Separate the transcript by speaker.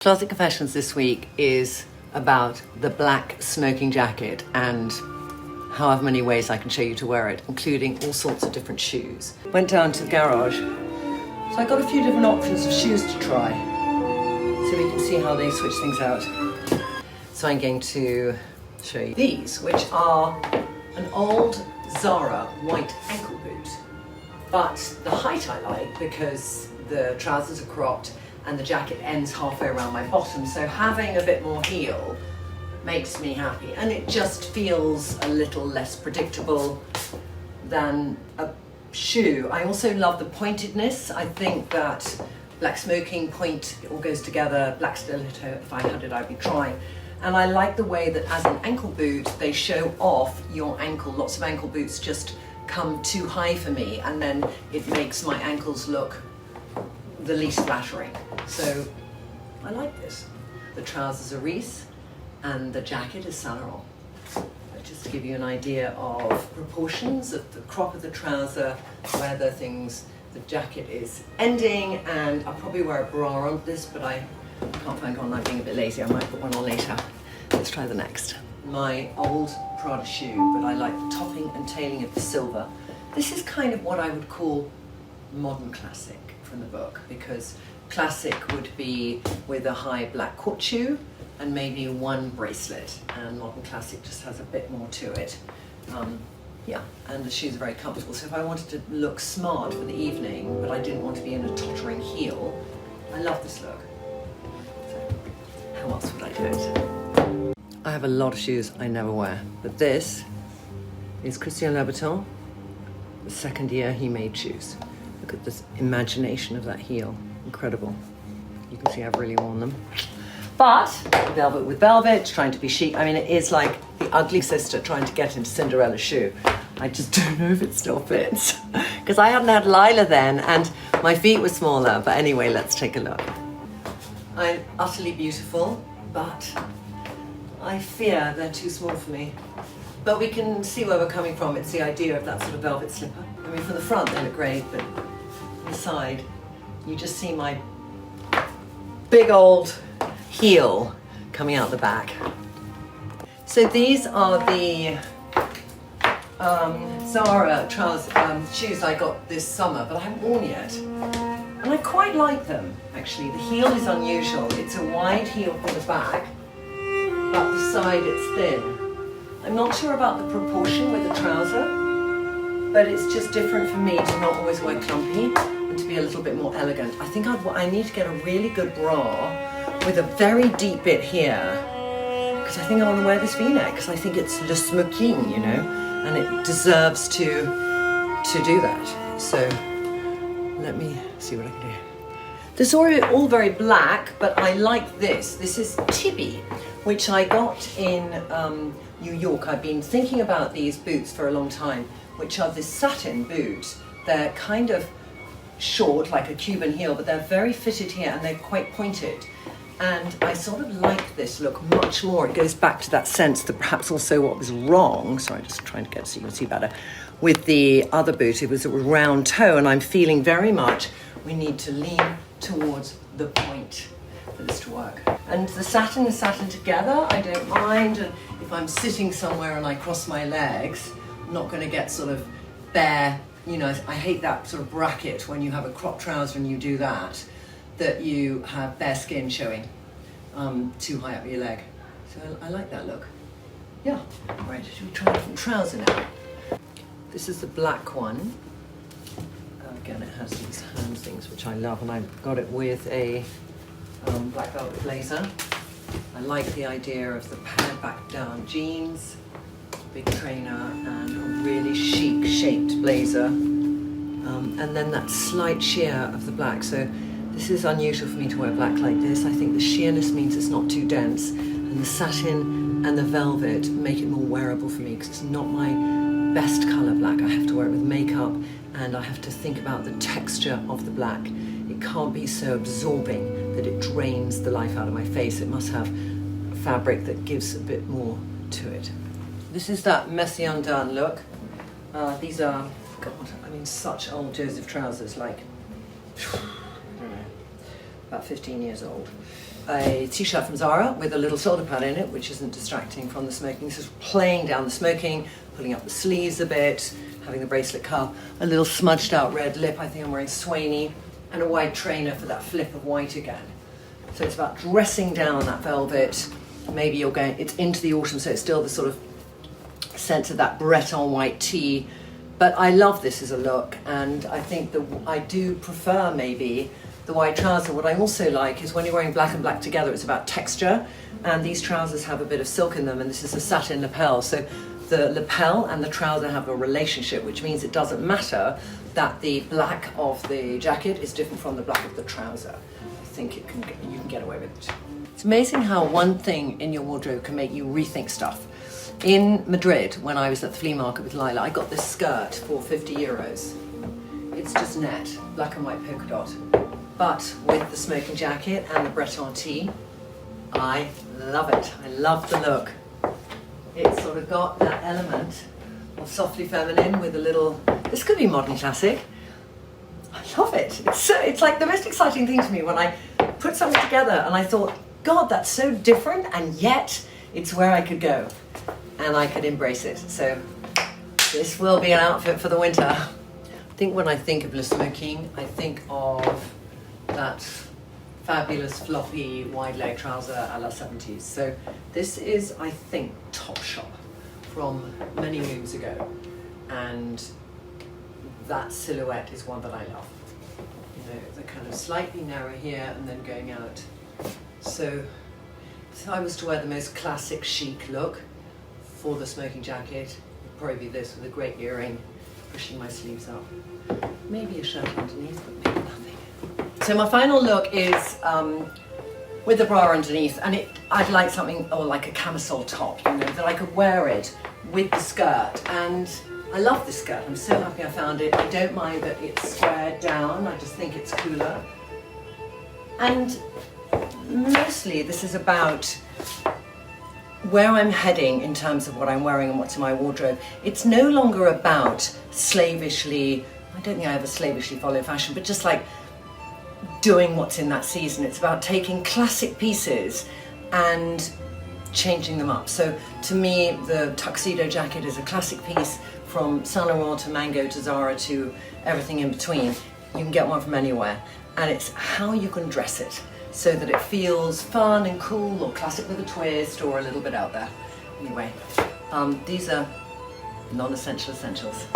Speaker 1: Closet Confessions this week is about the black smoking jacket and however many ways I can show you to wear it, including all sorts of different shoes. Went down to the garage, so I got a few different options of shoes to try, so we can see how they switch things out. So I'm going to show you these, which are an old Zara white ankle boot, but the height I like because the trousers are cropped and the jacket ends halfway around my bottom, so having a bit more heel makes me happy, and it just feels a little less predictable than a shoe. I also love the pointedness. I think that black smoking, point, it all goes together, black stiletto, if I had it I'd be trying. And I like the way that as an ankle boot they show off your ankle. Lots of ankle boots just come too high for me, and then it makes my ankles look the least flattering. So I like this. The trousers are Reese and the jacket is Saint Laurent. Just to give you an idea of proportions of the crop of the trouser, where the jacket is ending, and I'll probably wear a bra on this, but I can't find one. I'm being a bit lazy. I might put one on later. Let's try the next. My old Prada shoe, but I like the topping and tailing of the silver. This is kind of what I would call modern classic from the book, because classic would be with a high black court shoe and maybe one bracelet, and modern classic just has a bit more to it. Yeah, and the shoes are very comfortable, so if I wanted to look smart for the evening but I didn't want to be in a tottering heel, I love this look. So how else would I do it? I have a lot of shoes I never wear, but this is Christian Louboutin, the second year he made shoes. Look at this imagination of that heel, incredible. You can see I've really worn them. But velvet with velvet, trying to be chic. I mean, it is like the ugly sister trying to get into Cinderella's shoe. I just don't know if it still fits, because I hadn't had Lila then and my feet were smaller. But anyway, let's take a look. I'm utterly beautiful, but I fear they're too small for me. But we can see where we're coming from. It's the idea of that sort of velvet slipper. I mean, from the front they look great, but from the side, you just see my big old heel coming out the back. So these are the Zara shoes I got this summer, but I haven't worn yet. And I quite like them, actually. The heel is unusual. It's a wide heel for the back, but the side it's thin. I'm not sure about the proportion with the trouser, but it's just different for me to not always wear clumpy and to be a little bit more elegant. I think I need to get a really good bra with a very deep bit here, because I think I want to wear this v-neck, because I think it's le smoking, you know, and it deserves to do that. So let me see what I can do. This is all very black, but I like this. This is Tibby, which I got in New York. I've been thinking about these boots for a long time, which are this satin boot. They're kind of short, like a Cuban heel, but they're very fitted here and they're quite pointed. And I sort of like this look much more. It goes back to that sense that perhaps also what was wrong, sorry, just trying to get so you can see better, with the other boot. It was a round toe, and I'm feeling very much we need to lean towards the point for this to work. And the satin and satin together, I don't mind. And if I'm sitting somewhere and I cross my legs, I'm not going to get sort of bare, you know, I hate that sort of bracket when you have a crop trouser and you do that you have bare skin showing too high up your leg. So I like that look. Yeah. Right, should we try a different trouser now? This is the black one. Again, it has these hand things, which I love, and I got it with a black velvet blazer. I like the idea of the pared back down jeans, big trainer, and a really chic shaped blazer. And then that slight sheer of the black. So this is unusual for me to wear black like this. I think the sheerness means it's not too dense, and the satin and the velvet make it more wearable for me, because it's not my best colour black. I have to wear it with makeup, and I have to think about the texture of the black. It can't be so absorbing that it drains the life out of my face. It must have a fabric that gives a bit more to it. This is that messy undone look. These are, God, I mean, such old Joseph trousers, like, I don't know, about 15 years old. a t-shirt from Zara with a little shoulder pad in it, which isn't distracting from the smoking. This is playing down the smoking, pulling up the sleeves a bit, having the bracelet cuff, a little smudged out red lip. I think I'm wearing Swaney, and a white trainer for that flip of white again. So it's about dressing down that velvet. Maybe you're going, it's into the autumn, so it's still the sort of sense of that Breton white tee. But I love this as a look, and I think that I do prefer maybe the white trouser. What I also like is when you're wearing black and black together, it's about texture, and these trousers have a bit of silk in them, and this is a satin lapel. So the lapel and the trouser have a relationship, which means it doesn't matter that the black of the jacket is different from the black of the trouser. I think you can get away with it. It's amazing how one thing in your wardrobe can make you rethink stuff. In Madrid, when I was at the flea market with Lila, I got this skirt for 50 euros. It's just net, black and white polka dot. But with the smoking jacket and the Breton tee, I love it. I love the look. It's sort of got that element of softly feminine with a little, this could be modern classic. I love it. It's like the most exciting thing to me when I put something together and I thought, God, that's so different, and yet it's where I could go and I could embrace it. So this will be an outfit for the winter. I think when I think of Le Smoking, I think of that fabulous floppy wide leg trouser a la 70s. So this is, I think, Topshop from many moons ago, and that silhouette is one that I love. You know, the kind of slightly narrow here and then going out. So if I was to wear the most classic chic look for the smoking jacket, it would probably be this with a great earring, pushing my sleeves up. Maybe a shirt underneath, but maybe nothing. So my final look is with the bra underneath, and I'd like something, or like a camisole top, you know, that I could wear it with the skirt. And I love this skirt. I'm so happy I found it. I don't mind that it's squared down. I just think it's cooler. And mostly this is about where I'm heading in terms of what I'm wearing and what's in my wardrobe. It's no longer about slavishly, I don't think I ever slavishly follow fashion, but just like doing what's in that season. It's about taking classic pieces and changing them up. So to me, the Tuxedo jacket is a classic piece, from Saint Laurent to Mango to Zara to everything in between. You can get one from anywhere, and it's how you can dress it so that it feels fun and cool, or classic with a twist, or a little bit out there. Anyway, these are non-essential essentials.